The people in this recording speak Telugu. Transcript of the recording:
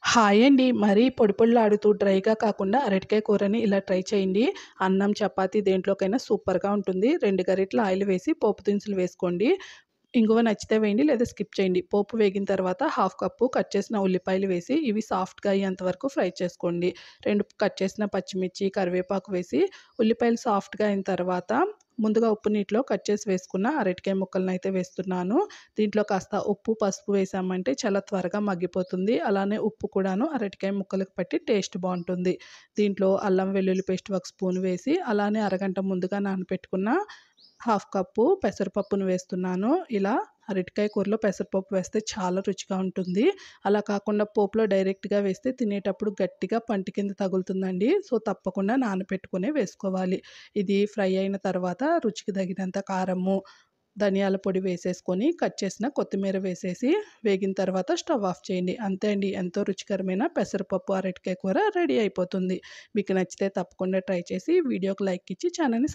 హాయ్ అండి. మరీ పొడి పొడిలాడుతూ డ్రైగా కాకుండా అరటికాయ కూరని ఇలా ట్రై చేయండి. అన్నం, చపాతీ దేంట్లోకైనా సూపర్‌గా ఉంటుంది. 2 గరిటెల ఆయిల్ వేసి పోపు దినుసులు వేసుకోండి. ఇంగువ నచ్చితే వేయండి లేదా స్కిప్ చేయండి. పోపు వేగిన తర్వాత హాఫ్ కప్పు కట్ చేసిన ఉల్లిపాయలు వేసి ఇవి సాఫ్ట్‌గా అయ్యేంత వరకు ఫ్రై చేసుకోండి. 2 కట్ చేసిన పచ్చిమిర్చి, కరివేపాకు వేసి ఉల్లిపాయలు సాఫ్ట్‌గా అయిన తర్వాత ముందుగా ఉప్పు నీటిలో కట్ చేసి వేసుకున్న అరటికాయ ముక్కలనైతే వేస్తున్నాను. దీంట్లో కాస్త ఉప్పు, పసుపు వేసామంటే చాలా త్వరగా మగ్గిపోతుంది. అలానే ఉప్పు కూడాను అరటికాయ ముక్కలకు పట్టి టేస్ట్ బావుంటుంది. దీంట్లో అల్లం వెల్లుల్లి పేస్ట్ ఒక స్పూన్ వేసి అలానే అరగంట ముందుగా నానబెట్టుకున్న హాఫ్ కప్పు పెసరపప్పును వేస్తున్నాను. ఇలా అరటికాయ కూరలో పెసరపప్పు వేస్తే చాలా రుచిగా ఉంటుంది. అలా కాకుండా పోపులో డైరెక్ట్‌గా వేస్తే తినేటప్పుడు గట్టిగా పంటి కింద తగులుతుందండి. సో, తప్పకుండా నానబెట్టుకునే వేసుకోవాలి. ఇది ఫ్రై అయిన తర్వాత రుచికి తగినంత కారము, ధనియాల పొడి వేసేసుకొని కట్ చేసిన కొత్తిమీర వేసేసి వేగిన తర్వాత స్టవ్ ఆఫ్ చేయండి. అంతే అండి. ఎంతో రుచికరమైన పెసరపప్పు అరటికాయ కూర రెడీ అయిపోతుంది. మీకు నచ్చితే తప్పకుండా ట్రై చేసి వీడియోకి లైక్ ఇచ్చి ఛానల్‌ని